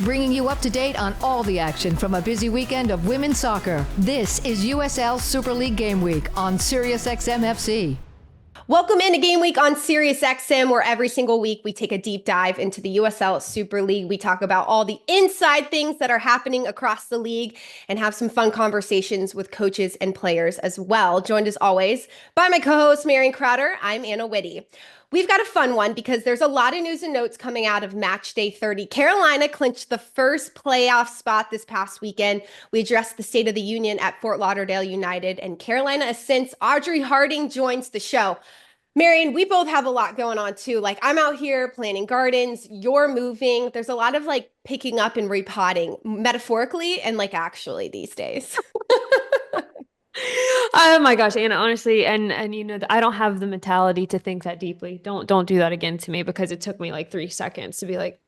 bringing you up to date on all the action from a busy weekend of women's soccer. This is USL Super League Game Week on SiriusXM FC. Welcome into Game Week on SiriusXM, where every single week we take a deep dive into the USL Super League. We talk about all the inside things that are happening across the league and have some fun conversations with coaches and players as well. Joined as always by my co-host Marion Crowder. I'm Anna Witte. We've got a fun one because there's a lot of news and notes coming out of match day 30. Carolina clinched the first playoff spot this past weekend. We addressed the State of the Union at Fort Lauderdale United, and Carolina Ascent's Audrey Harding joins the show. Marion, we both have a lot going on too. Like, I'm out here planting gardens, you're moving. There's a lot of like picking up and repotting, metaphorically and like actually these days. Oh my gosh, Anna, honestly, and you know, I don't have the mentality to think that deeply. Don't do that again to me, because it took me like 3 seconds to be like,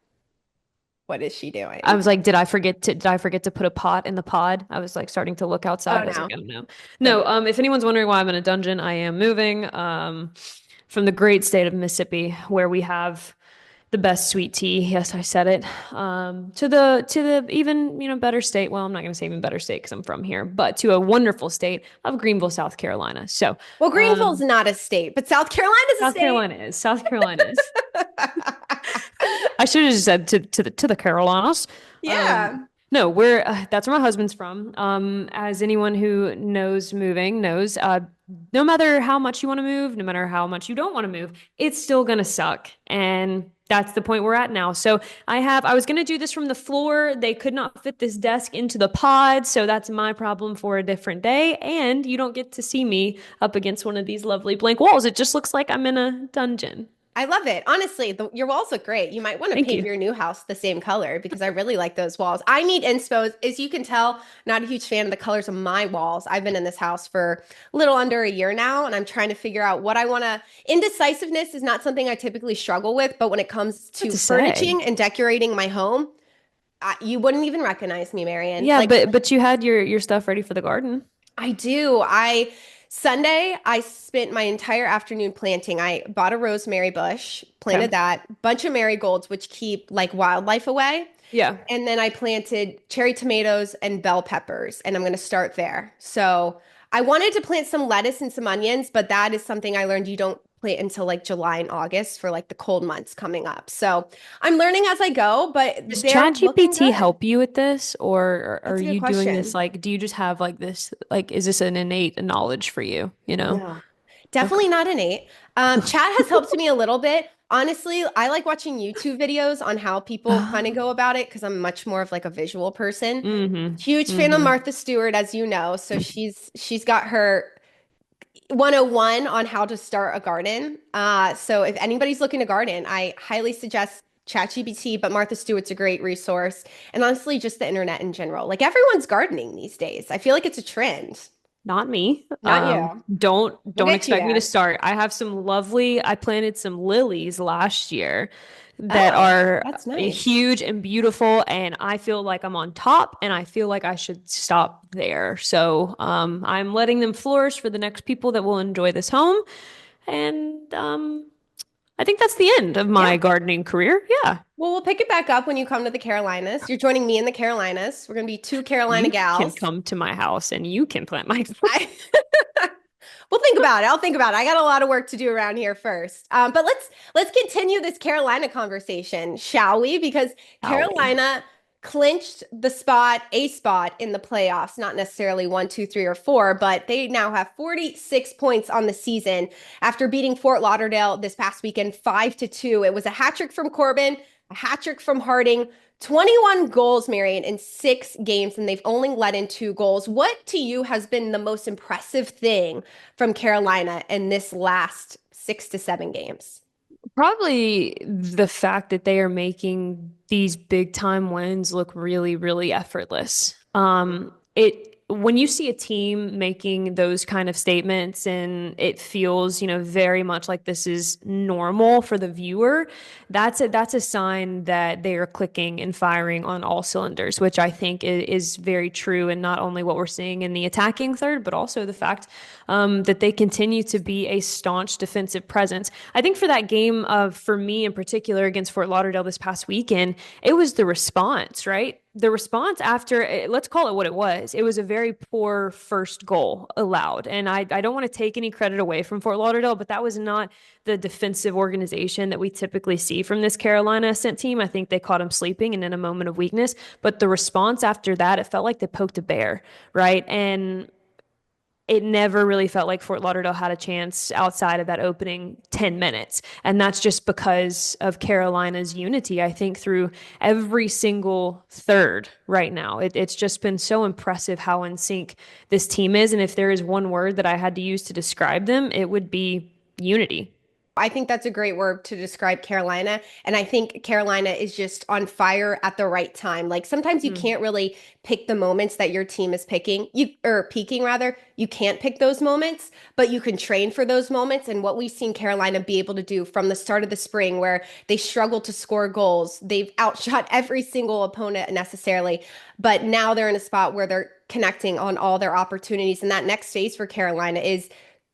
what is she doing? I was like, did I forget to put a pot in the pod? I was like starting to look outside. I was like, oh no. No, if anyone's wondering why I'm in a dungeon, I am moving from the great state of Mississippi, where we have the best sweet tea. Yes, I said it. To the even, you know, better state. Well, I'm not going to say even better state because I'm from here, but to a wonderful state of Greenville, South Carolina. So, well, Greenville's not a state, but South Carolina's a state. South Carolina is. I should have just said to the Carolinas. Yeah. No, that's where my husband's from. As anyone who knows moving knows, no matter how much you want to move, no matter how much you don't want to move, it's still gonna suck. And that's the point we're at now. So I was going to do this from the floor. They could not fit this desk into the pod. So that's my problem for a different day. And you don't get to see me up against one of these lovely blank walls. It just looks like I'm in a dungeon. I love it. Honestly, your walls look great. You might want to paint your new house the same color, because I really like those walls. I need inspo. As you can tell, not a huge fan of the colors of my walls. I've been in this house for a little under a year now, and I'm trying to figure out what I want to. Indecisiveness is not something I typically struggle with, but when it comes to furnishing and decorating my home, you wouldn't even recognize me, Marion. Yeah, but you had your stuff ready for the garden. I do. Sunday, I spent my entire afternoon planting. I bought a rosemary bush, planted that, bunch of marigolds, which keep like wildlife away. Yeah. And then I planted cherry tomatoes and bell peppers, and I'm going to start there. So I wanted to plant some lettuce and some onions, but that is something I learned you don't plant until like July and August for like the cold months coming up. So I'm learning as I go, but does ChatGPT help you with this, or are you question. doing this? Like, do you just have like this, like, is this an innate knowledge for you? You know? No, definitely not innate. Chat has helped me a little bit. Honestly, I like watching YouTube videos on how people kind of go about it, because I'm much more of like a visual person. Huge fan of Martha Stewart, as you know. So she's got her 101 on how to start a garden. So if anybody's looking to garden, I highly suggest ChatGPT, but Martha Stewart's a great resource. And honestly, just the internet in general. Like, everyone's gardening these days. I feel like it's a trend. Not me. Not you. Don't expect me to start. I have I planted some lilies last year that are huge and beautiful, and I feel like I'm on top, and I feel like I should stop there. So I'm letting them flourish for the next people that will enjoy this home. And I think that's the end of my gardening career. Yeah. Well, we'll pick it back up when you come to the Carolinas. You're joining me in the Carolinas. We're going to be 2 Carolina gals. You can come to my house and you can plant my We'll think about it. I'll think about it. I got a lot of work to do around here first. But let's continue this Carolina conversation, shall we? Because Carolina clinched a spot in the playoffs, not necessarily 1, 2, 3, or 4, but they now have 46 points on the season after beating Fort Lauderdale this past weekend 5-2. It was a hat trick from Corbin, a hat trick from Harding, 21 goals, Marion, in 6 games, and they've only let in 2 goals. What to you has been the most impressive thing from Carolina in this last 6 to 7 games? Probably the fact that they are making these big time wins look really, really effortless. when you see a team making those kind of statements and it feels, very much like this is normal for the viewer, that's a sign that they are clicking and firing on all cylinders, which I think is very true. And not only what we're seeing in the attacking third, but also the fact that they continue to be a staunch defensive presence. I think for that game for me in particular against Fort Lauderdale this past weekend, it was the response, right? The response after, let's call it what it was. It was a very poor first goal allowed. And I don't want to take any credit away from Fort Lauderdale, but that was not the defensive organization that we typically see from this Carolina Ascent team. I think they caught them sleeping and in a moment of weakness. But the response after that, it felt like they poked a bear, right? And it never really felt like Fort Lauderdale had a chance outside of that opening 10 minutes. And that's just because of Carolina's unity, I think, through every single third right now. It's just been so impressive how in sync this team is. And if there is one word that I had to use to describe them, it would be unity. I think that's a great word to describe Carolina. And I think Carolina is just on fire at the right time. Like sometimes you can't really pick the moments that your team is peaking rather. You can't pick those moments, but you can train for those moments. And what we've seen Carolina be able to do from the start of the spring, where they struggled to score goals, they've outshot every single opponent necessarily. But now they're in a spot where they're connecting on all their opportunities. And that next phase for Carolina is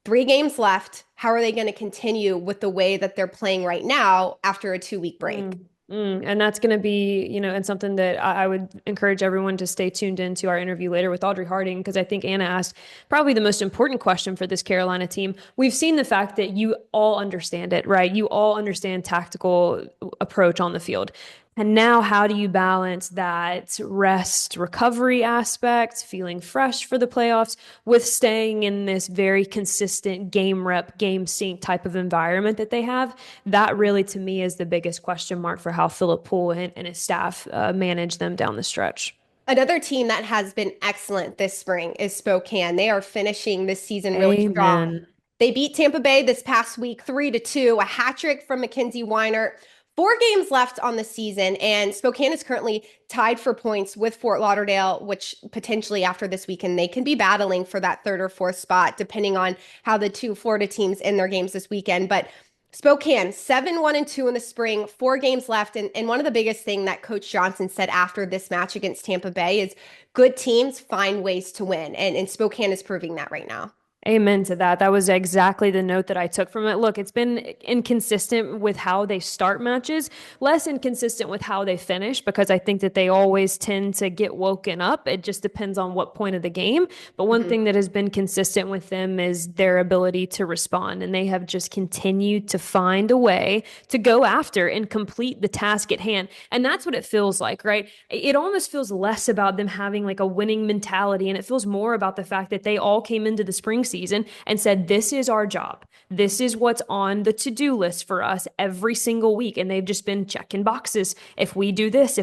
3 games left. How are they going to continue with the way that they're playing right now after a 2-week break? And that's going to be, and something that I would encourage everyone to stay tuned into our interview later with Audrey Harding, because I think Anna asked probably the most important question for this Carolina team. We've seen the fact that you all understand it, right? You all understand tactical approach on the field. And now how do you balance that rest recovery aspect, feeling fresh for the playoffs, with staying in this very consistent game rep, game sync type of environment that they have? That really, to me, is the biggest question mark for how Philip Poole and his staff manage them down the stretch. Another team that has been excellent this spring is Spokane. They are finishing this season really Amen. strong. They beat Tampa Bay this past week 3-2, a hat trick from Mackenzie Weiner. 4 games left on the season, and Spokane is currently tied for points with Fort Lauderdale, which potentially after this weekend, they can be battling for that 3rd or 4th spot, depending on how the 2 Florida teams end their games this weekend. But Spokane, 7-1-2 in the spring, 4 games left. And one of the biggest thing that Coach Johnson said after this match against Tampa Bay is good teams find ways to win. And Spokane is proving that right now. Amen to that. That was exactly the note that I took from it. Look, it's been inconsistent with how they start matches, less inconsistent with how they finish, because I think that they always tend to get woken up. It just depends on what point of the game. But one thing that has been consistent with them is their ability to respond. And they have just continued to find a way to go after and complete the task at hand. And that's what it feels like, right? It almost feels less about them having like a winning mentality. And it feels more about the fact that they all came into the spring season and said, this is our job. This is what's on the to-do list for us every single week. And they've just been checking boxes. If we do this,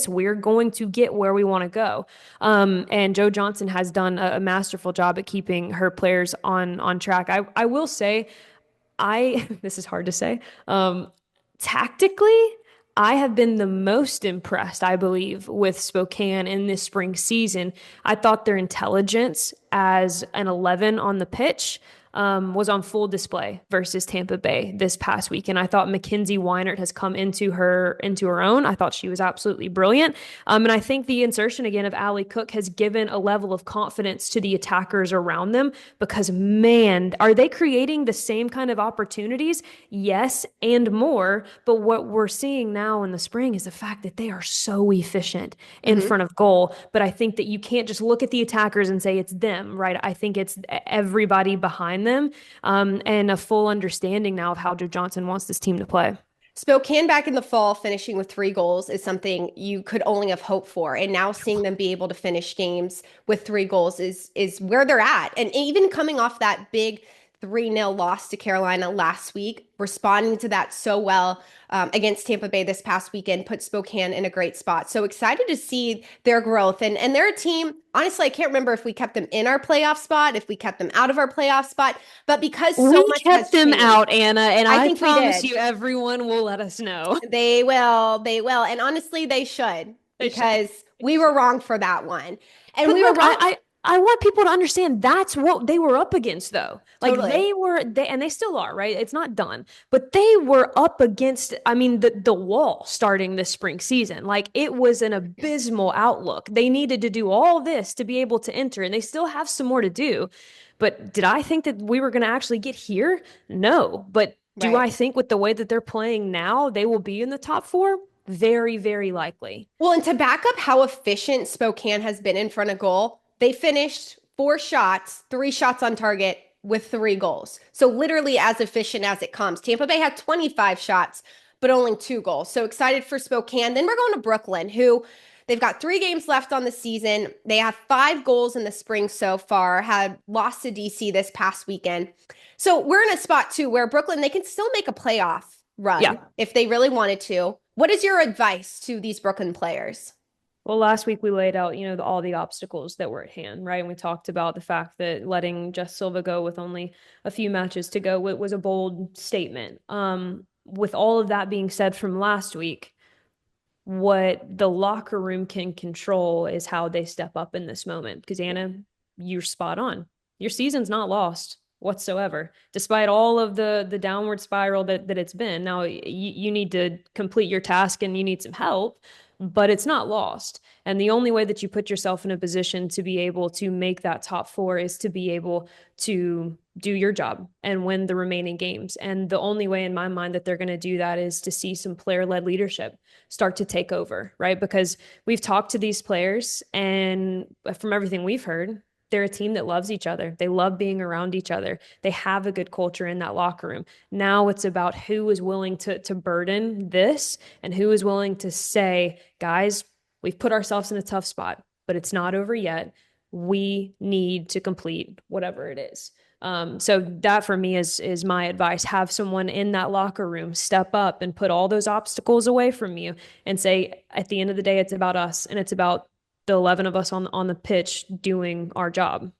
we're going to get where we want to go. And Joe Johnson has done a masterful job at keeping her players on track. I will say, this is hard to say, tactically, I have been the most impressed, I believe, with Spokane in this spring season. I thought their intelligence as an 11 on the pitch was on full display versus Tampa Bay this past week. And I thought Mackenzie Weinert has come into her own. I thought she was absolutely brilliant. And I think the insertion again of Allie Cook has given a level of confidence to the attackers around them, because man, are they creating the same kind of opportunities? Yes, and more. But what we're seeing now in the spring is the fact that they are so efficient in front of goal. But I think that you can't just look at the attackers and say it's them, right? I think it's everybody behind them, and a full understanding now of how Joe Johnson wants this team to play. Spokane back in the fall finishing with 3 goals is something you could only have hoped for. And now seeing them be able to finish games with 3 goals is where they're at. And even coming off that big 3-0 loss to Carolina last week, responding to that so well against Tampa Bay this past weekend put Spokane in a great spot. So excited to see their growth. And they're a team, honestly, I can't remember if we kept them in our playoff spot, if we kept them out of our playoff spot, but because so we much kept them changed, out, Anna, and I think promise you everyone will let us know. They will. And honestly, they should, because we were wrong for that one. And But we look, were wrong. I want people to understand that's what they were up against, though. Like Totally. and they still are, right? It's not done, but they were up against, I mean, the wall starting this spring season. Like it was an abysmal outlook. They needed to do all this to be able to enter, and they still have some more to do. But did I think that we were going to actually get here? No. But do Right. I think with the way that they're playing now, they will be in the top four? Very, very likely. Well, and to back up how efficient Spokane has been in front of goal, they finished 4 shots, 3 shots on target with 3 goals. So literally as efficient as it comes. Tampa Bay had 25 shots, but only 2 goals. So excited for Spokane. Then we're going to Brooklyn, who they've got 3 games left on the season. They have 5 goals in the spring so far, had lost to DC this past weekend. So we're in a spot too where Brooklyn, they can still make a playoff run Yeah. if they really wanted to. What is your advice to these Brooklyn players? Well, last week we laid out, all the obstacles that were at hand, right? And we talked about the fact that letting Jess Silva go with only a few matches to go was a bold statement. With all of that being said from last week, what the locker room can control is how they step up in this moment. Because Anna, you're spot on. Your season's not lost whatsoever, despite all of the downward spiral that it's been. Now you need to complete your task and you need some help, but it's not lost. And the only way that you put yourself in a position to be able to make that top four is to be able to do your job and win the remaining games. And the only way in my mind that they're going to do that is to see some player-led leadership start to take over, right? Because we've talked to these players, and from everything we've heard, they're a team that loves each other. They love being around each other. They have a good culture in that locker room. Now it's about who is willing to burden this and who is willing to say, guys, we've put ourselves in a tough spot, but it's not over yet. We need to complete whatever it is. So that for me is my advice. Have someone in that locker room step up and put all those obstacles away from you and say, at the end of the day, it's about us and it's about the 11 of us on the pitch doing our job.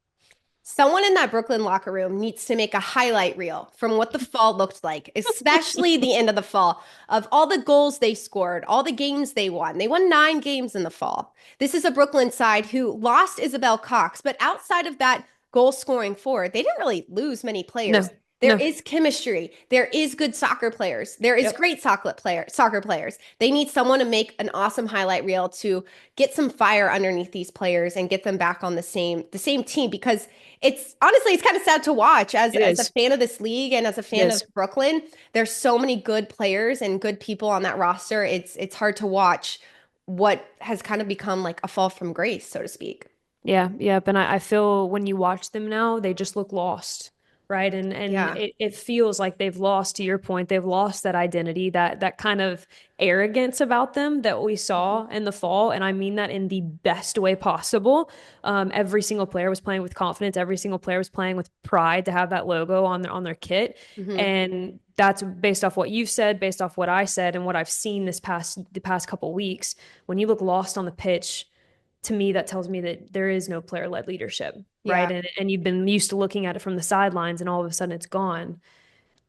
Someone in that Brooklyn locker room needs to make a highlight reel from what the fall looked like, especially the end of the fall, of all the goals they scored, all the games they won. They won 9 games in the fall. This is a Brooklyn side who lost Isabel Cox, but outside of that goal scoring forward, they didn't really lose many players. No, There no. is chemistry. There is good soccer players. There is Yep. great soccer players. They need someone to make an awesome highlight reel to get some fire underneath these players and get them back on the same team, because it's honestly it's kind of sad to watch It as a is. fan of this league and as a It fan of is. Brooklyn. There's so many good players and good people on that roster. It's hard to watch what has kind of become like a fall from grace, so to speak. Yeah, yep. And I feel when you watch them now, they just look lost, right? And Yeah. it feels like they've lost, to your point, they've lost that identity, that kind of arrogance about them that we saw in the fall. And I mean that in the best way possible. Every single player was playing with confidence. Every single player was playing with pride to have that logo on their kit. Hmm. And that's based off what you've said, based off what I said, and what I've seen the past couple weeks. When you look lost on the pitch, to me, that tells me that there is no player-led leadership, right? Yeah. And you've been used to looking at it from the sidelines, and all of a sudden it's gone.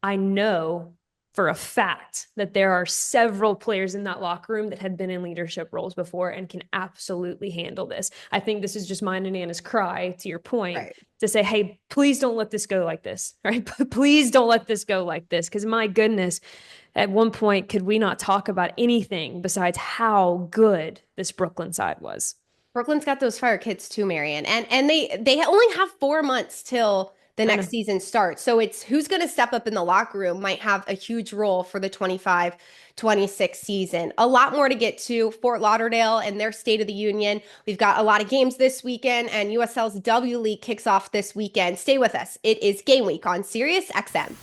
I know for a fact that there are several players in that locker room that had been in leadership roles before and can absolutely handle this. I think this is just mine and Anna's cry, to your point, Right. to say, hey, please don't let this go like this, right? Please don't let this go like this. Because my goodness, at one point, could we not talk about anything besides how good this Brooklyn side was? Brooklyn's got those fire kits too, Marion. And they only have 4 months till the I next know. season starts. So it's who's going to step up in the locker room might have a huge role for the 25-26 season. A lot more to get to. Fort Lauderdale and their State of the Union. We've got a lot of games this weekend, and USL's W League kicks off this weekend. Stay with us. It is Game Week on Sirius XM.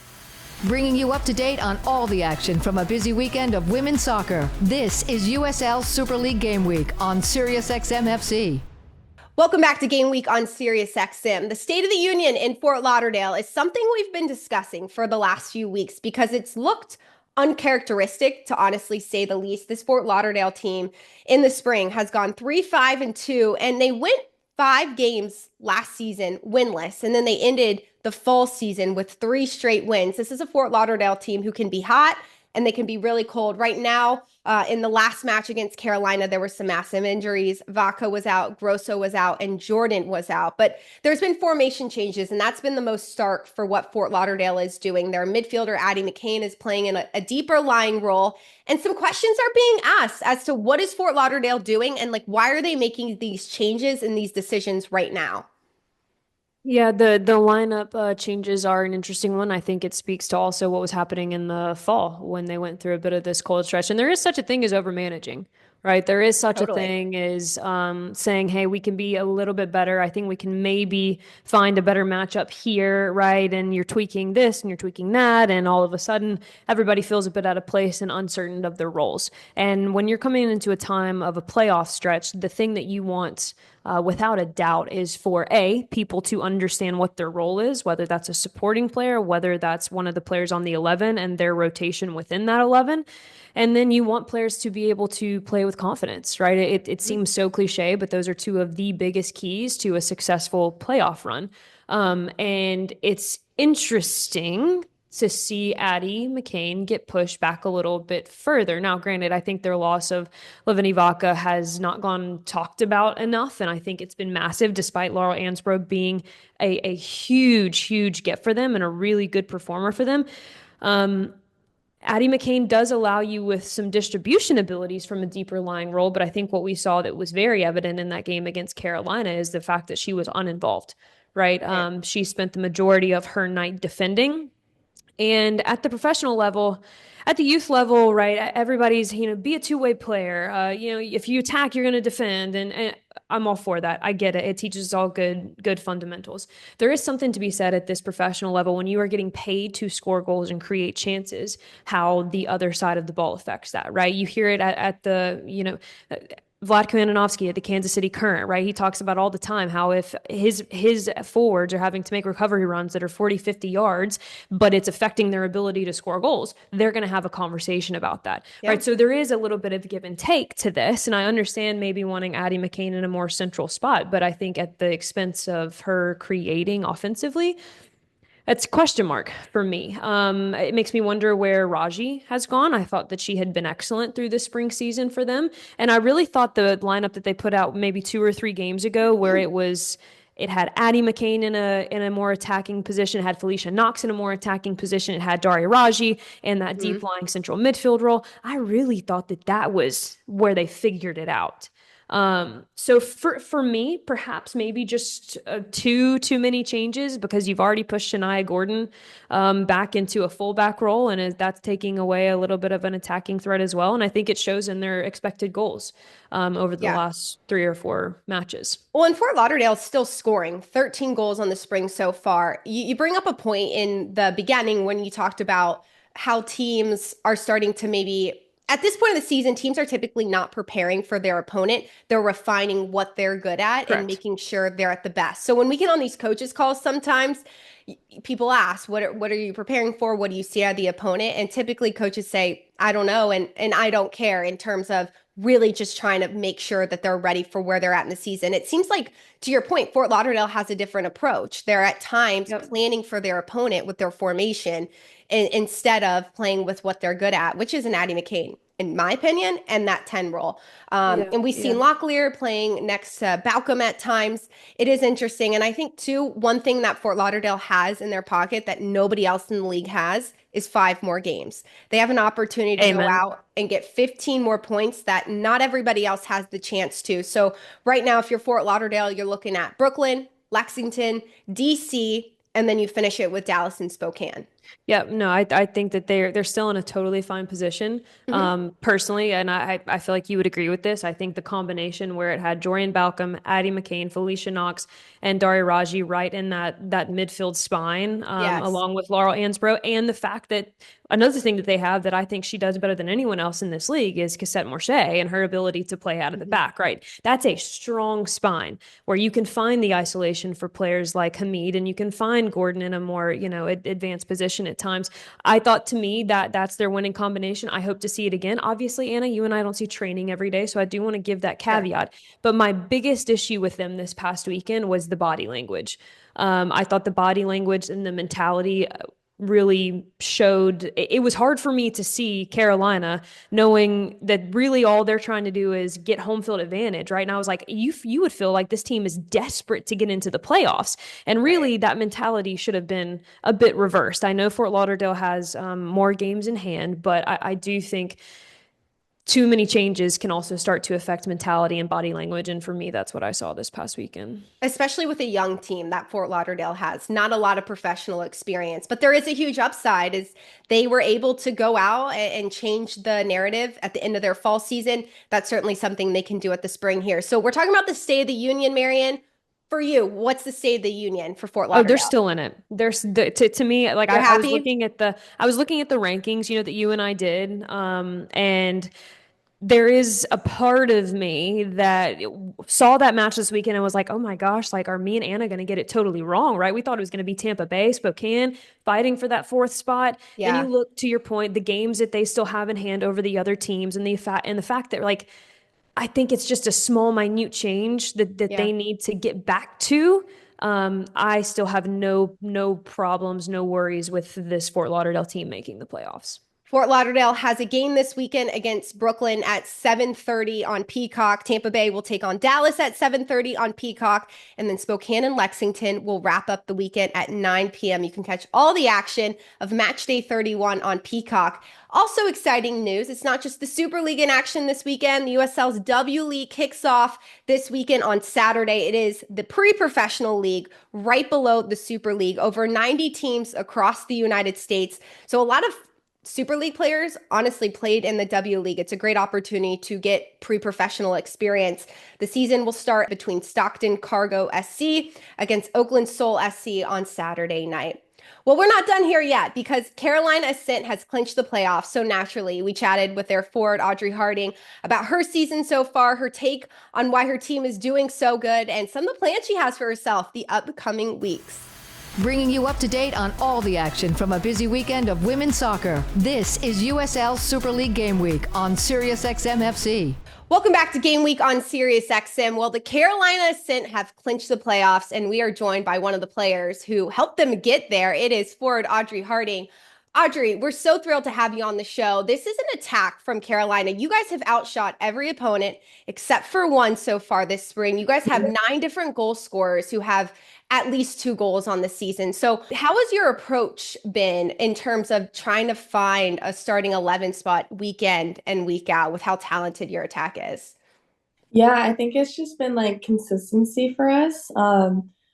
Bringing you up to date on all the action from a busy weekend of women's soccer. This is USL Super League Game Week on Sirius XM FC. Welcome back to Game Week on Sirius XM. The State of the Union in Fort Lauderdale is something we've been discussing for the last few weeks because it's looked uncharacteristic, to honestly say the least. This Fort Lauderdale team in the spring has gone 3-5-2, and they went 5 games last season winless, and then they ended the fall season with 3 straight wins. This is a Fort Lauderdale team who can be hot and they can be really cold. Right now, in the last match against Carolina, there were some massive injuries. Vaca was out, Grosso was out, and Jordan was out. But there's been formation changes, and that's been the most stark for what Fort Lauderdale is doing. Their midfielder, Addie McCain, is playing in a deeper lying role. And some questions are being asked as to what is Fort Lauderdale doing and like why are they making these changes and these decisions right now? Yeah, the lineup changes are an interesting one. I think it speaks to also what was happening in the fall when they went through a bit of this cold stretch. And there is such a thing as overmanaging, right? There is such a Totally. thing as saying, hey, we can be a little bit better. I think we can maybe find a better matchup here, right? And you're tweaking this and you're tweaking that. And all of a sudden, everybody feels a bit out of place and uncertain of their roles. And when you're coming into a time of a playoff stretch, the thing that you want without a doubt is for people to understand what their role is, whether that's a supporting player, whether that's one of the players on the 11 and their rotation within that 11. And then you want players to be able to play with confidence, right? It seems so cliche, but those are two of the biggest keys to a successful playoff run. And it's interesting to see Addie McCain get pushed back a little bit further. Now, granted, I think their loss of Liveni Vaca has not gone talked about enough, and I think it's been massive, despite Laurel Ansbro being a huge, huge get for them and a really good performer for them. Addie McCain does allow you with some distribution abilities from a deeper lying role, but I think what we saw that was very evident in that game against Carolina is the fact that she was uninvolved, right? She spent the majority of her night defending. And at the professional level, at the youth level, right, everybody's, be a two-way player. If you attack, you're going to defend. And I'm all for that. I get it. It teaches us all good fundamentals. There is something to be said at this professional level when you are getting paid to score goals and create chances, how the other side of the ball affects that, right? You hear it at the, Vlad Kamenanovsky at the Kansas City Current, right? He talks about all the time how if his forwards are having to make recovery runs that are 40, 50 yards, but it's affecting their ability to score goals, they're going to have a conversation about that, Yeah. right? So there is a little bit of give and take to this. And I understand maybe wanting Addie McCain in a more central spot, but I think at the expense of her creating offensively, it's a question mark for me. It makes me wonder where Raji has gone. I thought that she had been excellent through the spring season for them. And I really thought the lineup that they put out maybe 2 or 3 games ago, where it had Addie McCain in a more attacking position, it had Felicia Knox in a more attacking position, it had Daria Raji in that deep lying central midfield role. I really thought that was where they figured it out. So for me, perhaps maybe just too many changes because you've already pushed Shania Gordon back into a fullback role, and that's taking away a little bit of an attacking threat as well. And I think it shows in their expected goals over the Yeah. last 3 or 4 matches. Well, and Fort Lauderdale's still scoring 13 goals on the spring so far. You bring up a point in the beginning when you talked about how teams are starting to maybe, at this point of the season, teams are typically not preparing for their opponent. They're refining what they're good at and Correct. making sure they're at the best. So when we get on these coaches calls, sometimes people ask, what are you preparing for? What do you see out of the opponent? And typically coaches say, I don't know, and I don't care in terms of really just trying to make sure that they're ready for where they're at in the season. It seems like, to your point, Fort Lauderdale has a different approach. They're at times planning for their opponent with their formation instead of playing with what they're good at, which is an Addie McCain, in my opinion, and that 10 role. And we've seen Locklear playing next to Balcom at times. It is interesting. And I think, too, one thing that Fort Lauderdale has in their pocket that nobody else in the league has is 5 more games. They have an opportunity to go out and get 15 more points that not everybody else has the chance to. So right now, if you're Fort Lauderdale, you're looking at Brooklyn, Lexington, DC, and then you finish it with Dallas and Spokane. Yeah, no, I think that they're still in a totally fine position, personally, and I feel like you would agree with this. I think the combination where it had Jorian Balcom, Addie McCain, Felicia Knox, and Daria Raji right in that midfield spine, Yes. along with Laurel Ansbro, and the fact that another thing that they have that I think she does better than anyone else in this league is Cassette Morche and her ability to play out of the back, right? That's a strong spine where you can find the isolation for players like Hamid, and you can find Gordon in a more, advanced position at times. I thought, to me, that's their winning combination. I hope to see it again. Obviously, Anna, you and I don't see training every day, so I do want to give that caveat. But my biggest issue with them this past weekend was the body language. I thought the body language and the mentality really showed it was hard for me to see Carolina knowing that really all they're trying to do is get home field advantage, right? And I was like, you would feel like this team is desperate to get into the playoffs. And really that mentality should have been a bit reversed. I know Fort Lauderdale has more games in hand, but I do think too many changes can also start to affect mentality and body language. And for me, that's what I saw this past weekend. Especially with a young team that Fort Lauderdale has. Not a lot of professional experience, but there is a huge upside is they were able to go out and change the narrative at the end of their fall season. That's certainly something they can do at the spring here. So we're talking about the State of the Union, Marion. For you, what's the State of the Union for Fort Oh, they're Lauderdale? still in it. To me, like You're I was happy? looking at the rankings, that you and I did. And there is a part of me that saw that match this weekend and was like, oh my gosh, like, are me and Anna going to get it totally wrong, right? We thought it was going to be Tampa Bay, Spokane fighting for that fourth spot. Then you Yeah. look to your point, the games that they still have in hand over the other teams and the fact that, like, I think it's just a small, minute change that Yeah. they need to get back to. I still have no problems, no worries with this Fort Lauderdale team making the playoffs. Fort Lauderdale has a game this weekend against Brooklyn at 7:30 on Peacock. Tampa Bay will take on Dallas at 7:30 on Peacock, and then Spokane and Lexington will wrap up the weekend at 9 p.m. You can catch all the action of Match Day 31 on Peacock. Also exciting news, it's not just the Super League in action this weekend. The USL's W League kicks off this weekend on Saturday. It is the pre-professional league right below the Super League. Over 90 teams across the United States. So a lot of Super League players honestly played in the W League. It's a great opportunity to get pre-professional experience. The season will start between Stockton Cargo SC against Oakland Soul SC on Saturday night. Well, we're not done here yet because Carolina Ascent has clinched the playoffs. So naturally, we chatted with their forward, Audrey Harding, about her season so far, her take on why her team is doing so good, and some of the plans she has for herself the upcoming weeks. Bringing you up to date on all the action from a busy weekend of women's soccer. This is USL Super League Game Week on SiriusXM FC. Welcome back to Game Week on SiriusXM. Well, the Carolina Ascent have clinched the playoffs, and we are joined by one of the players who helped them get there. It is forward Audrey Harding. Audrey, we're so thrilled to have you on the show. This is an attack from Carolina. You guys have outshot every opponent except for one so far this spring. You guys have 9 different goal scorers who have at least 2 goals on the season. So how has your approach been in terms of trying to find a starting 11 spot week in and week out with how talented your attack is? Yeah, I think it's just been like consistency for us.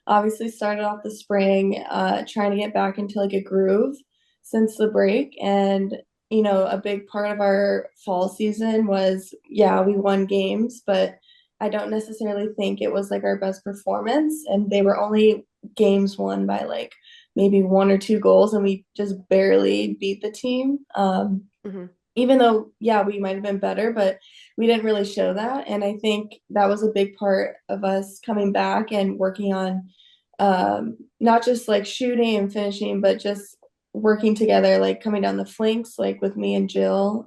Obviously started off the spring, trying to get back into like a groove since the break. And, a big part of our fall season was, yeah, we won games, but I don't necessarily think it was like our best performance. And they were only games won by like maybe 1 or 2 goals, and we just barely beat the team. Mm-hmm. Even though, yeah, we might have been better, but we didn't really show that. And I think that was a big part of us coming back and working on not just like shooting and finishing, but just working together, like coming down the flanks, like with me and Jill,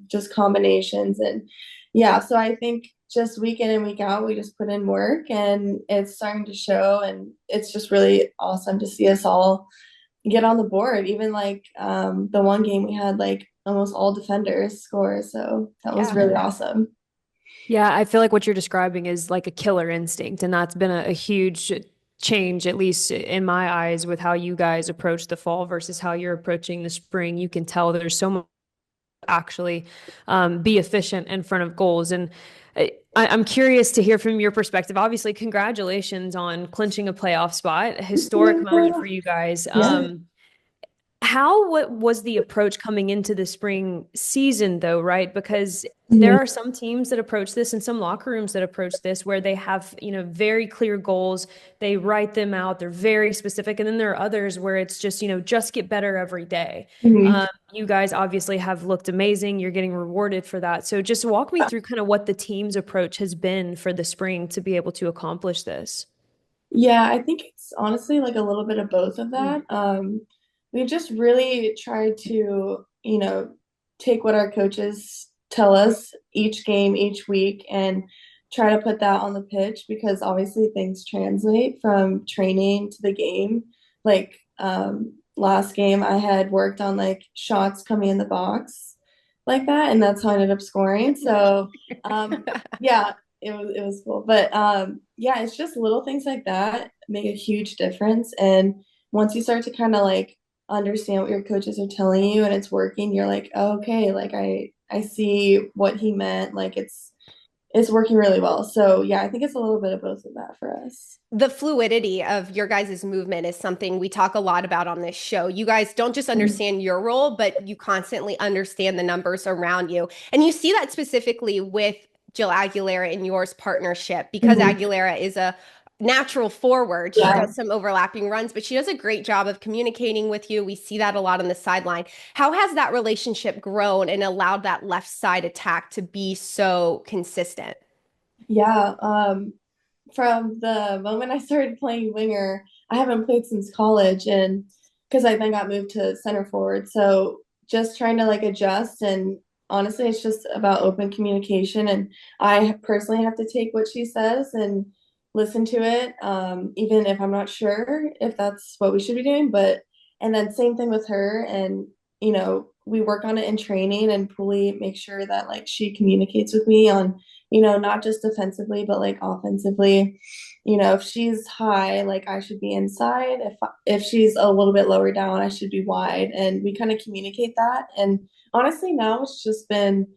just combinations. And yeah, so I think just week in and week out, we just put in work and it's starting to show. And it's just really awesome to see us all get on the board. Even like the one game we had like almost all defenders score. So that was really awesome. Yeah, I feel like what you're describing is like a killer instinct, and that's been a huge change, at least in my eyes, with how you guys approach the fall versus how you're approaching the spring. You can tell there's so much actually be efficient in front of goals. And I'm curious to hear from your perspective. Obviously, congratulations on clinching a playoff spot, a historic moment for you guys. What was the approach coming into the spring season though, right? Because there are some teams that approach this and some locker rooms that approach this where they have, very clear goals. They write them out. They're very specific. And then there are others where it's just, just get better every day. You guys obviously have looked amazing. You're getting rewarded for that. So just walk me through kind of what the team's approach has been for the spring to be able to accomplish this. Yeah, I think it's honestly like a little bit of both of that. We just really tried to, take what our coaches tell us each game, each week, and try to put that on the pitch because obviously things translate from training to the game. Like last game I had worked on like shots coming in the box like that, and that's how I ended up scoring. So yeah, it was cool. But yeah, it's just little things like that make a huge difference. And once you start to kind of like understand what your coaches are telling you and it's working, you're like, oh, okay, like I see what he meant. Like it's working really well. So yeah, I think it's a little bit of both of that for us. The fluidity of your guys' movement is something we talk a lot about on this show. You guys don't just understand your role, but you constantly understand the numbers around you. And you see that specifically with Jill Aguilera and yours partnership, because Aguilera is a natural forward. She does some overlapping runs, but she does a great job of communicating with you. We see that a lot on the sideline. How has that relationship grown and allowed that left side attack to be so consistent? Yeah, from the moment I started playing winger, I haven't played since college, and because I then got moved to center forward. So just trying to like adjust, and honestly, it's just about open communication. And I personally have to take what she says and listen to it, even if I'm not sure if that's what we should be doing. But and then same thing with her, and we work on it in training and fully make sure that like she communicates with me on not just defensively, but like offensively. If she's high, like I should be inside. If she's a little bit lower down, I should be wide. And we kind of communicate that. And honestly, now it's just been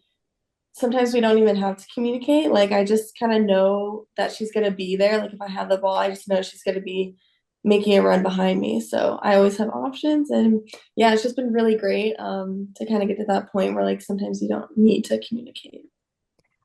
sometimes we don't even have to communicate. Like I just kind of know that she's gonna be there. Like if I have the ball, I just know she's gonna be making a run behind me. So I always have options. And yeah, it's just been really great to kind of get to that point where like sometimes you don't need to communicate.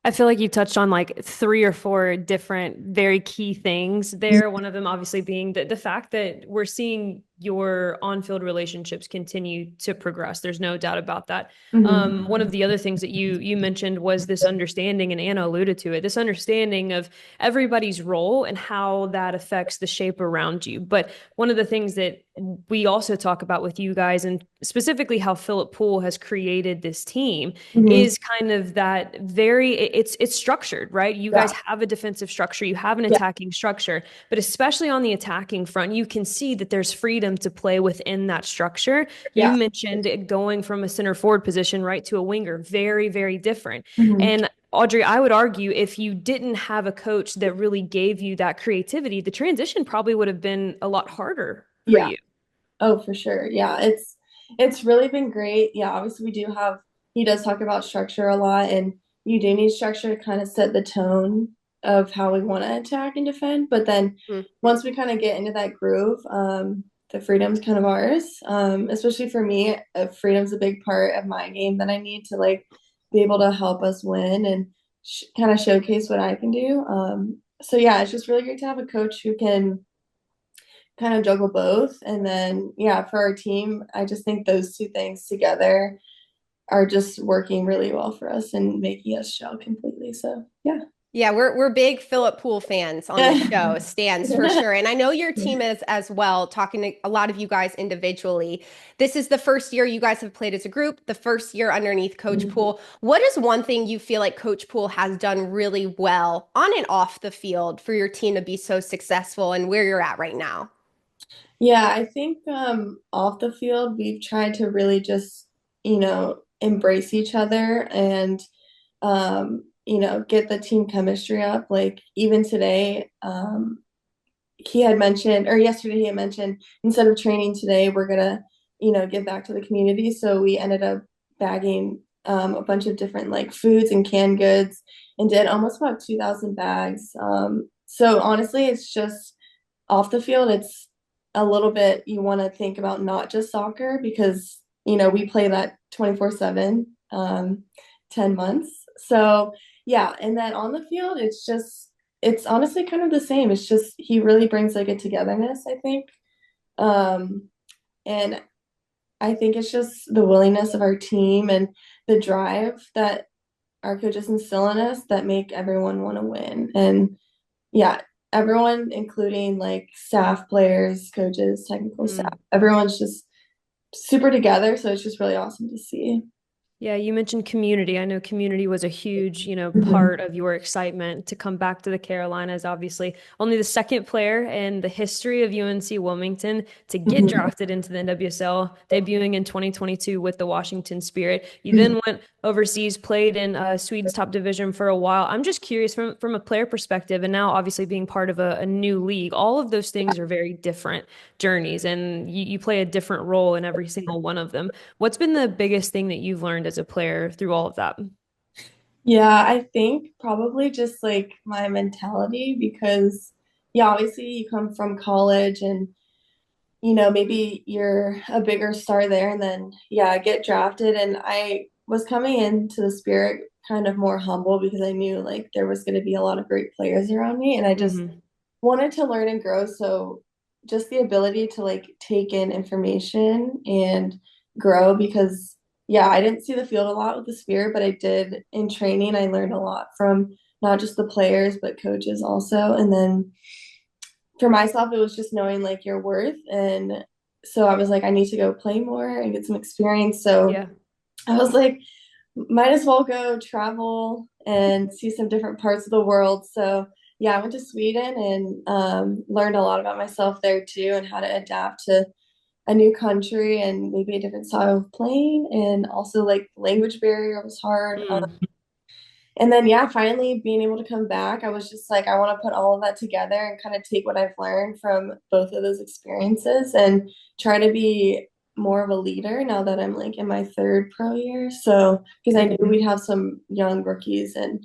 I feel like you touched on like 3 or 4 different very key things there. One of them obviously being the fact that we're seeing your on-field relationships continue to progress. There's no doubt about that. One of the other things that you mentioned was this understanding, and Anna alluded to it, this understanding of everybody's role and how that affects the shape around you. But one of the things that we also talk about with you guys, and specifically how Philip Poole has created this team, is kind of that it's structured, right? You guys have a defensive structure, you have an attacking structure, but especially on the attacking front, you can see that there's freedom to play within that structure. You mentioned it going from a center forward position right to a winger, very, very different. And Audrey, I would argue if you didn't have a coach that really gave you that creativity, the transition probably would have been a lot harder for you. Oh, for sure. Yeah, it's really been great. Yeah, obviously he does talk about structure a lot, and you do need structure to kind of set the tone of how we want to attack and defend. But then once we kind of get into that groove, the freedom's kind of ours. Especially for me, freedom's a big part of my game that I need to like be able to help us win and kind of showcase what I can do. So yeah, it's just really great to have a coach who can kind of juggle both. And then yeah, for our team, I just think those two things together are just working really well for us and making us gel completely. So yeah. Yeah, we're big Philip Poole fans on the show, stands for sure. And I know your team is as well, talking to a lot of you guys individually. This is the first year you guys have played as a group, the first year underneath Coach Poole. What is one thing you feel like Coach Poole has done really well on and off the field for your team to be so successful and where you're at right now? Yeah, I think off the field, we've tried to really just, embrace each other and get the team chemistry up. Like even today, he had mentioned, or yesterday he had mentioned, instead of training today, we're gonna, give back to the community. So we ended up bagging a bunch of different like foods and canned goods and did almost about 2,000 bags. So honestly, it's just off the field, it's a little bit, you want to think about not just soccer because, we play that 24/7, 10 months. So yeah. And then on the field, it's honestly kind of the same. It's just, he really brings like a togetherness, I think. And I think it's just the willingness of our team and the drive that our coaches instill in us that make everyone want to win. And yeah, everyone, including like staff, players, coaches, technical staff, everyone's just super together. So it's just really awesome to see. Yeah, you mentioned community. I know community was a huge, Mhm. part of your excitement to come back to the Carolinas. Obviously, only the second player in the history of UNC Wilmington to get Mhm. drafted into the NWSL, debuting in 2022 with the Washington Spirit. You Mhm. then went overseas, played in Sweden's top division for a while. I'm just curious from a player perspective, and now obviously being part of a new league, all of those things are very different journeys, and you play a different role in every single one of them. What's been the biggest thing that you've learned as a player through all of that? Yeah, I think probably just like my mentality because, yeah, obviously you come from college and, maybe you're a bigger star there and then, yeah, get drafted. And I was coming into the Spirit kind of more humble because I knew like there was going to be a lot of great players around me and I just Hmm. wanted to learn and grow. So just the ability to like take in information and grow because yeah, I didn't see the field a lot with the Spirit, but I did in training. I learned a lot from not just the players but coaches also. And then for myself, it was just knowing like your worth. And so I was like, I need to go play more and get some experience. So Yeah. I was like, might as well go travel and see some different parts of the world. So yeah, I went to Sweden and learned a lot about myself there too and how to adapt to a new country and maybe a different style of playing. And also like language barrier was hard. Mm. And then yeah, finally being able to come back, I was just like, I want to put all of that together and kind of take what I've learned from both of those experiences and try to be more of a leader now that I'm like in my third pro year. So because I knew we'd have some young rookies and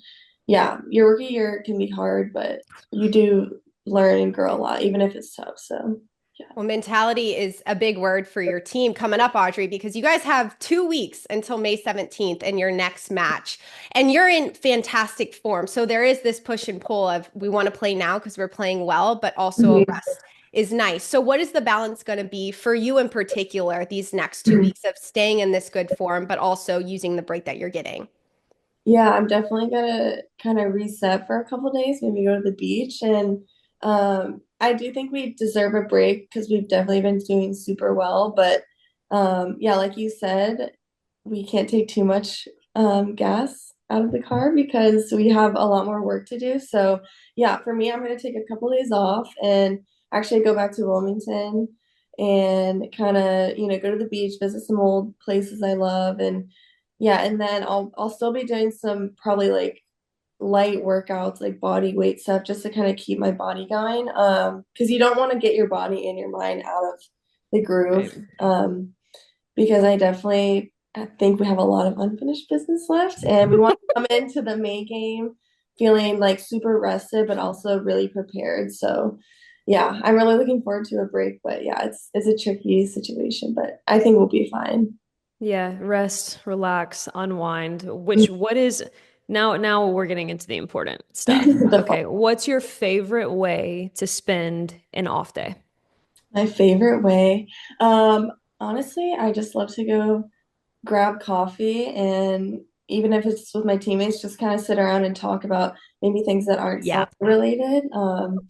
yeah, your rookie year can be hard, but you do learn and grow a lot, even if it's tough. So yeah. Well, mentality is a big word for your team coming up, Audrey, because you guys have 2 weeks until May 17th and your next match. And you're in fantastic form. So there is this push and pull of we want to play now because we're playing well, but also a Mhm. rest is nice. So what is the balance going to be for you in particular these next 2 weeks of staying in this good form, but also using the break that you're getting? Yeah, I'm definitely gonna kind of reset for a couple days, maybe go to the beach. And I do think we deserve a break because we've definitely been doing super well. But yeah, like you said, we can't take too much gas out of the car because we have a lot more work to do. So yeah, for me, I'm gonna take a couple days off and actually go back to Wilmington and kind of, go to the beach, visit some old places I love and yeah, and then I'll still be doing some probably like light workouts, like body weight stuff, just to kind of keep my body going. Because you don't want to get your body and your mind out of the groove. Right. Because I think we have a lot of unfinished business left, and we want to come into the May game feeling like super rested, but also really prepared. So, yeah, I'm really looking forward to a break. But yeah, it's a tricky situation, but I think we'll be fine. Yeah, rest, relax, unwind. What is now we're getting into the important stuff. The Okay, what's your favorite way to spend an off day? My favorite way. Honestly, I just love to go grab coffee and even if it's with my teammates, just kind of sit around and talk about maybe things that aren't Yeah. soccer related. And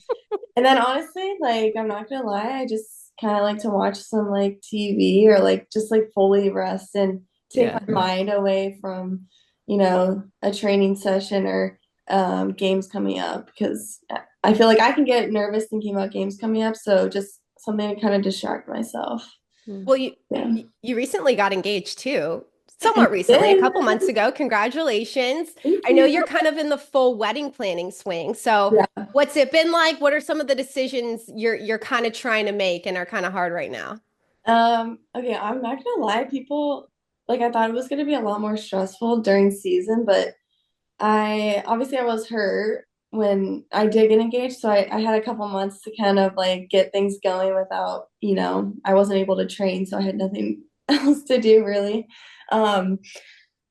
then honestly, like I'm not gonna lie, I just kind of like to watch some like TV or like just like fully rest and take Yeah. my mind away from, a training session or games coming up because I feel like I can get nervous thinking about games coming up. So just something to kind of distract myself. Hmm. Well, you Yeah. you recently got engaged too. I Somewhat recently, a did. couple months ago. Congratulations. Thank I know you. you're kind of in the full wedding planning swing. So, Yeah. what's it been like? What are some of the decisions you're kind of trying to make and are kind of hard right now? Okay, I'm not gonna lie, people like I thought it was gonna be a lot more stressful during season, but I was hurt when I did get engaged, so I had a couple months to kind of like get things going without, I wasn't able to train, so I had nothing else to do really. Um,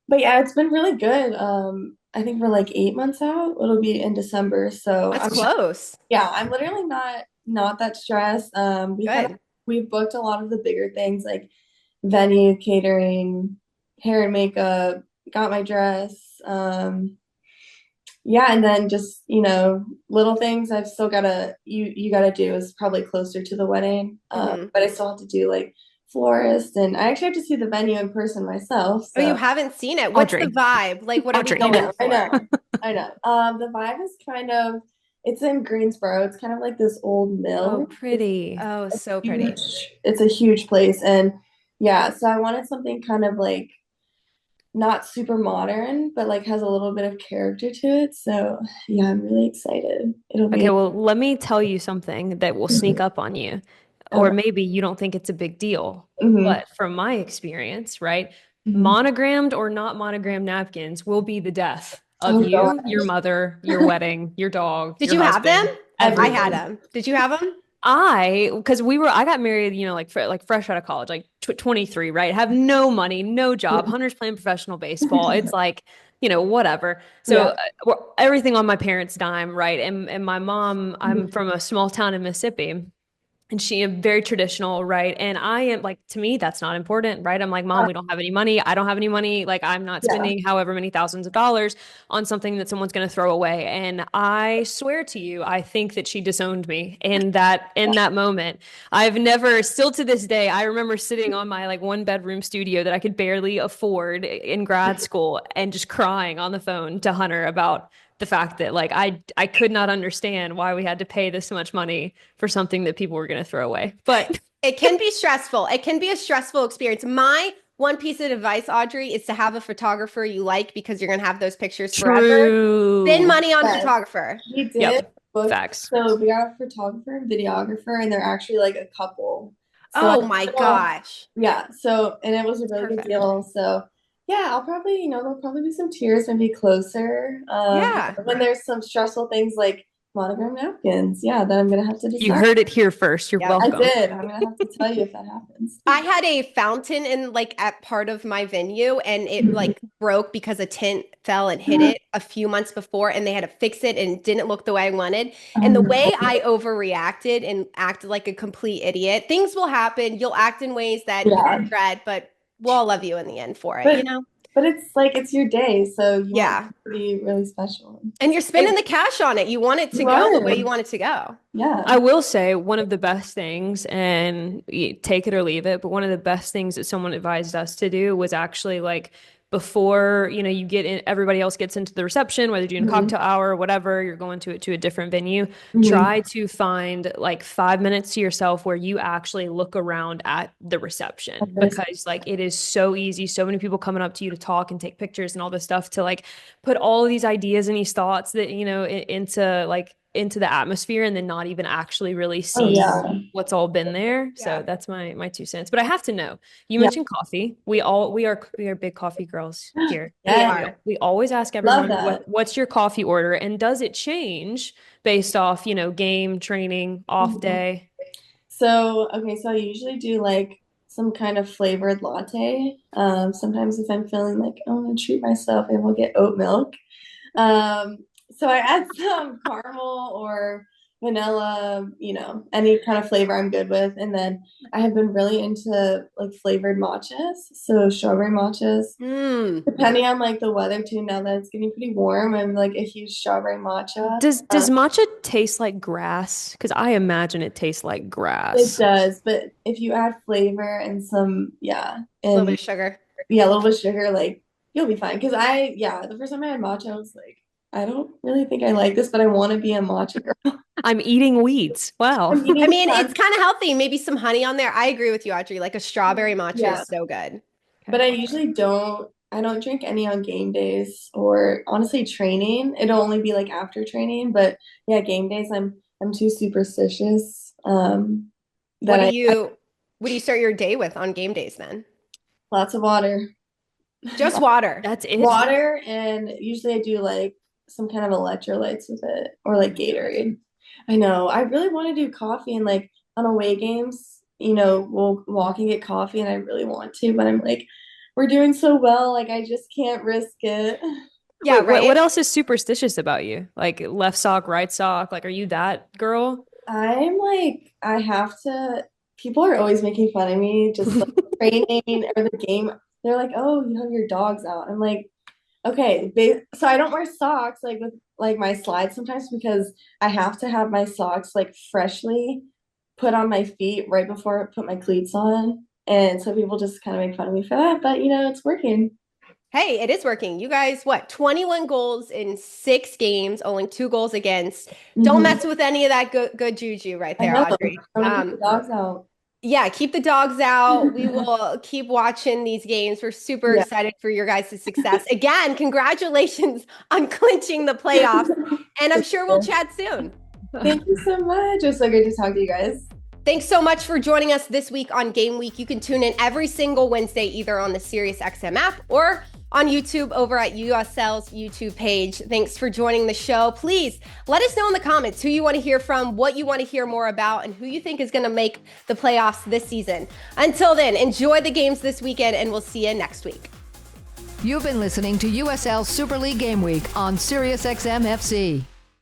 but yeah, it's been really good. I think we're like 8 months out. It'll be in December, so That's close. I'm literally not that stressed. Good. We've booked a lot of the bigger things like venue, catering, hair and makeup, got my dress. Yeah, and then just, little things I've still gotta you gotta do is probably closer to the wedding. Hmm. But I still have to do like florist, and I actually have to see the venue in person myself. Oh, you So haven't seen it. What's Audrey. the vibe? Like, what are we Audrey. going for? I know. The vibe is kind of, it's in Greensboro. It's kind of like this old Oh, mill. pretty. Oh, so pretty. It's a huge place, and yeah, so I wanted something kind of like not super modern, but like has a little bit of character to it. So yeah, I'm really excited. It'll Okay, be well, let me tell you something that will sneak up on you. Or okay. maybe you don't think it's a big deal. Mhm. But from my experience, right, Mhm. monogrammed or not monogrammed napkins will be the death of Oh you, gosh. your mother, your wedding, your dog, Did your you have them? husband, I had everyone. them. Did you have them? Because I got married, like fresh out of college, like 23, right? Have no money, no job. Hunter's playing professional baseball. It's like, whatever. So Yeah. everything on my parents' dime, right? And my mom, I'm from a small town in Mississippi. And she is very traditional, right? And I am like, to me, that's not important, right? I'm like, Mom, we don't have any money. I don't have any money. Like, I'm not Yeah. spending however many thousands of dollars on something that someone's going to throw away. And I swear to you, I think that she disowned me in that moment. I've never, still to this day, I remember sitting on my like 1 bedroom studio that I could barely afford in grad school and just crying on the phone to Hunter about the fact that like I could not understand why we had to pay this much money for something that people were going to throw away. But It can be stressful. It can be a stressful experience. My one piece of advice, Audrey, is to have a photographer you like because you're going to have those pictures forever. Spend true. money on Yes. photographer. We did Yep. book, Facts. so we got a photographer and videographer, and they're actually like a couple. So I Oh my know, gosh. yeah. So and it was a really good Perfect. deal. So yeah, I'll probably, there'll probably be some tears, maybe closer. Yeah. When there's some stressful things like monogram napkins, yeah, then I'm gonna have to You decide. heard it here first. You're Yep. I welcome. did. I'm gonna have to tell you if that happens. I had a fountain in like at part of my venue and it like broke because a tint fell and hit it a few months before and they had to fix it and it didn't look the way I wanted. And the way I overreacted and acted like a complete idiot, things will happen. You'll act in ways that you Yeah. regret, but we'll all love you in the end for it, But you know? but it's like it's your day, so you want Yeah. it to be really special. And you're spending the cash on it. You want it to You go the way are. you want it to go. I Yeah. will say one of the best things, and take it or leave it, but one of the best things that someone advised us to do was actually like before, you get in, everybody else gets into the reception, whether you're doing a Mhm. cocktail hour or whatever, you're going to a different venue. Mhm. Try to find like 5 minutes to yourself where you actually look around at the reception because like it is so easy. So many people coming up to you to talk and take pictures and all this stuff to like put all of these ideas and these thoughts that, into the atmosphere and then not even actually really Oh see yeah. what's all been there. So Yeah. that's my 2 cents. But I have to know. You Yeah. mentioned coffee. We are big coffee girls here. We Yeah. are. We always ask Love everyone that. what's your coffee order and does it change based off, game, training, off Mhm. day? So, okay, so I usually do like some kind of flavored latte. Sometimes if I'm feeling like I want to treat myself, I will get oat milk. Um, so I add some caramel or vanilla, any kind of flavor I'm good with. And then I have been really into like flavored matchas, so strawberry matchas. Mm. Depending on like the weather too, now that it's getting pretty warm, I'm like a huge strawberry matcha. Does matcha taste like grass? Because I imagine it tastes like It grass. does, but if you add flavor and some, yeah, A little bit and of sugar. yeah, a little bit of sugar, like you'll be fine. Because the first time I had matcha, I was like, I don't really think I like this, but I want to be a matcha girl. I'm eating weeds. Wow. I'm I eating mean, fun. it's kind of healthy. Maybe some honey on there. I agree with you, Audrey. Like a strawberry matcha Yeah, is so good. but I usually don't. I don't drink any on game days or honestly training. It'll only be like after training, but yeah, game days I'm too superstitious. What That do I you what do you start your day with on game days then? lots of water. Just water. That's it. Water, and usually I do like some kind of electrolytes with it or like Gatorade. I know. I really want to do coffee and like on away games, we'll walk and get coffee and I really want to, but I'm like, we're doing so well, like I just can't risk it. Yeah, Wait, what right? else is superstitious about you? Like left sock, right sock? Like, are you that girl? I'm like, I have to, people are always making fun of me, just like training or the game. They're like, oh, you have your dogs out. I'm like, okay, so I don't wear socks like with like my slides sometimes because I have to have my socks like freshly put on my feet right before I put my cleats on. And so people just kind of make fun of me for that, but it's working. Hey, it is working. You guys, 21 goals in 6 games, only 2 goals against. Don't mess with any of that good juju right there, Audrey. Keep the dogs out. Yeah, keep the dogs out. We will keep watching these games. We're super excited for your guys' success. Again, congratulations on clinching the playoffs. And I'm sure we'll chat soon. Thank you so much. It was so great to talk to you guys. Thanks so much for joining us this week on Game Week. You can tune in every single Wednesday, either on the SiriusXM app or on YouTube over at USL's YouTube page. Thanks for joining the show. Please let us know in the comments who you want to hear from, what you want to hear more about, and who you think is going to make the playoffs this season. Until then, enjoy the games this weekend, and we'll see you next week. You've been listening to USL Super League Game Week on SiriusXM FC.